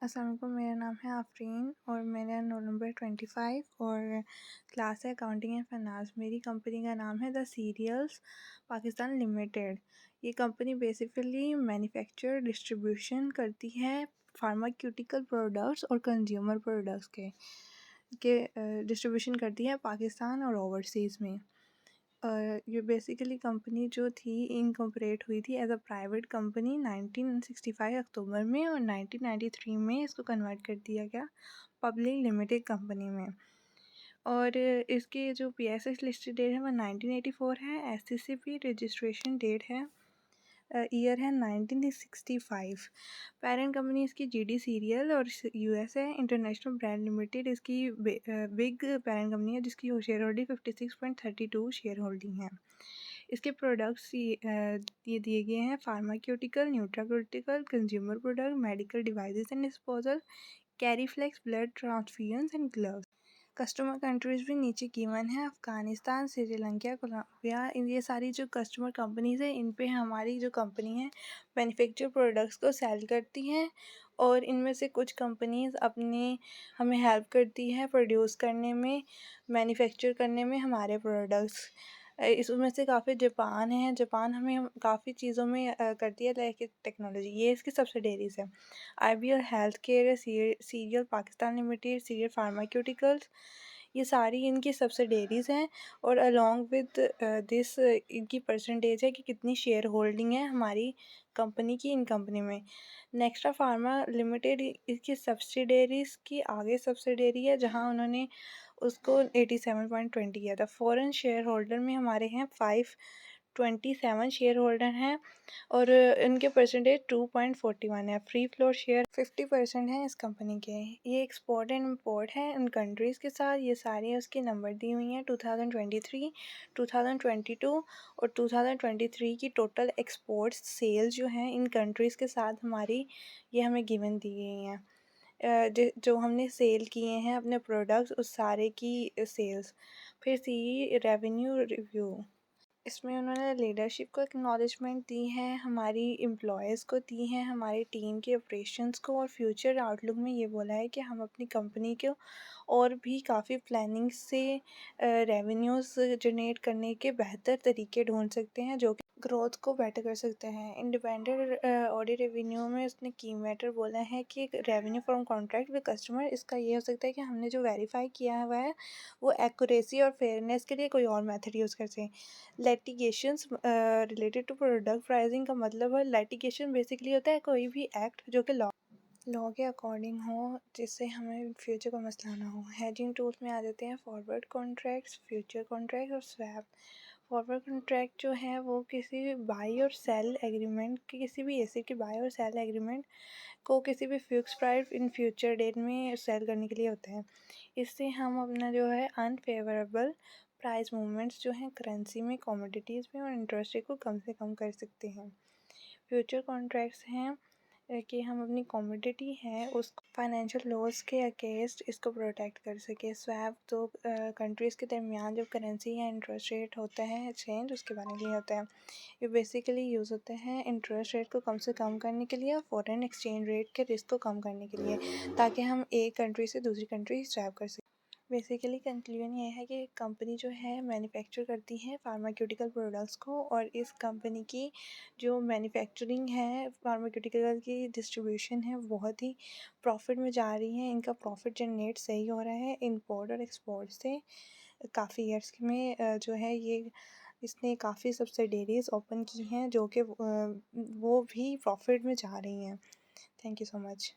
अस्सलाम वालेकुम, मेरा नाम है आफरीन और मेरा रोल नंबर 25 और क्लास है अकाउंटिंग एंड फाइनेंस। मेरी कंपनी का नाम है द सीरियल्स पाकिस्तान लिमिटेड। ये कंपनी बेसिकली मैन्युफैक्चर डिस्ट्रीब्यूशन करती है फार्मास्यूटिकल प्रोडक्ट्स और कंज्यूमर प्रोडक्ट्स के डिस्ट्रीब्यूशन करती है पाकिस्तान और ओवरसीज़ में। ये बेसिकली कंपनी जो थी इनकॉर्पोरेट हुई थी एज अ प्राइवेट कंपनी 1965 अक्टूबर में, और 1993 में इसको कन्वर्ट कर दिया गया पब्लिक लिमिटेड कंपनी में। और इसकी जो PSS लिस्टेड डेट है वो 1984 है। SCCP रजिस्ट्रेशन डेट है ईयर है 1965। पेरेंट कंपनी इसकी GD सीरियल और US है। इंटरनेशनल ब्रांड लिमिटेड इसकी बिग पेरेंट कंपनी है जिसकी शेयर होल्डिंग 56.32 शेयर होल्डिंग है। इसके प्रोडक्ट्स ये दिए गए हैं pharmaceutical, nutraceutical, consumer product, medical devices and disposal, कैरीफ्लेक्स blood transfusion and gloves. Customer countries भी नीचे गिवन है, अफ़गानिस्तान, श्रीलंका, कोलंबिया। ये सारी जो कस्टमर कंपनीज़ हैं इन पे हमारी जो कंपनी है मैन्युफैक्चर प्रोडक्ट्स को सेल करती हैं, और इनमें से कुछ कंपनीज़ अपनी हमें हेल्प करती है प्रोड्यूस करने में, मैन्युफैक्चर करने में हमारे प्रोडक्ट्स। इसमें से काफ़ी जापान है। जापान हमें काफ़ी चीज़ों में करती है लाइक टेक्नोलॉजी। ये इसकी सब्सिडियरीज़ है। IBL health care, serial Pakistan limited, serial pharmaceuticals, ये सारी इनकी सब्सिडियरीज़ हैं। और अलॉन्ग विद दिस इनकी परसेंटेज है कि कितनी शेयर होल्डिंग है हमारी कंपनी की इन कंपनी में। नेक्स्ट्रा फार्मा लिमिटेड इसकी सब्सिडियरीज़ की आगे सब्सिडियरी है जहां उन्होंने उसको 87.20 किया था। फॉरेन शेयर होल्डर में हमारे हैं 527 शेयर होल्डर हैं, और इनके परसेंटेज 2.41 है। फ्री फ्लोट शेयर 50% है इस कंपनी के। ये एक्सपोर्ट एंड इम्पोर्ट है इन कंट्रीज़ के साथ। ये सारी उसकी नंबर दी हुई हैं 2023, 2022 और 2023 की टोटल एक्सपोर्ट सेल्स जो हैं इन कंट्रीज़ के साथ हमारी, ये हमें गिवन दी गई हैं। जो हमने सेल किए हैं अपने प्रोडक्ट्स उस सारे की सेल्स। फिर सी रेवेन्यू रिव्यू, इसमें उन्होंने लीडरशिप को एक्नॉलेजमेंट दी है, हमारी एम्प्लॉयज़ को दी हैं, हमारी टीम के ऑपरेशंस को, और फ्यूचर आउटलुक में ये बोला है कि हम अपनी कंपनी को और भी काफ़ी प्लानिंग से रेवेन्यूज़ जनरेट करने के बेहतर तरीके ढूंढ सकते हैं जो कि ग्रोथ को बेटर कर सकते हैं। इंडिपेंडेंट ऑडिट रेवेन्यू में उसने की मैटर बोला है कि revenue from contract with customer, इसका ये हो सकता है कि हमने जो वेरीफाई किया हुआ है वो एक्यूरेसी और फेयरनेस के लिए कोई और मेथड यूज़ करते हैं। Litigations related to product pricing का मतलब है, लिटिगेशन बेसिकली होता है कोई भी एक्ट जो कि लॉ के अकॉर्डिंग हो जिससे हमें फ्यूचर का मसला ना हो। हेजिंग टूल्स में आ जाते हैं फॉरवर्ड कॉन्ट्रैक्ट्स, फ्यूचर कॉन्ट्रैक्ट और स्वैप। फॉरवर्ड कॉन्ट्रैक्ट जो है वो किसी बाई और सेल एग्रीमेंट की, किसी भी एसेट के बाई और सेल एग्रीमेंट को किसी भी fix price in future date में सेल करने के लिए होते हैं। इससे हम अपना जो है अनफेवरेबल प्राइस मूवमेंट्स जो हैं करेंसी में, कमोडिटीज़ में और इंटरेस्ट रेट को कम से कम कर सकते हैं। फ्यूचर कॉन्ट्रैक्ट्स हैं कि हम अपनी कमोडिटी है उस फाइनेंशियल लॉस के अगेंस्ट इसको प्रोटेक्ट कर सके। स्वैप तो कंट्रीज़ के दरमियान जो करेंसी या इंटरेस्ट रेट होता है एक्सचेंज, उसके बारे में होता है। ये बेसिकली यूज़ होते हैं इंटरेस्ट रेट को कम से कम करने के लिए और फॉरेन एक्सचेंज रेट के रिस्क को कम करने के लिए, ताकि हम एक कंट्री से दूसरी कंट्री स्वैप कर सकें। बेसिकली कंक्लूजन ये है कि कंपनी जो है मैन्युफैक्चर करती है फार्मास्यूटिकल प्रोडक्ट्स को, और इस कंपनी की जो मैन्युफैक्चरिंग है फार्मास्यूटिकल की डिस्ट्रीब्यूशन है बहुत ही प्रॉफिट में जा रही है। इनका प्रॉफिट जनरेट सही हो रहा है इम्पोर्ट और एक्सपोर्ट से। काफ़ी ईयर्स में जो है ये इसने काफ़ी सब्सिडियरीज़ ओपन की हैं जो कि वो भी प्रॉफिट में जा रही हैं। Thank you so much.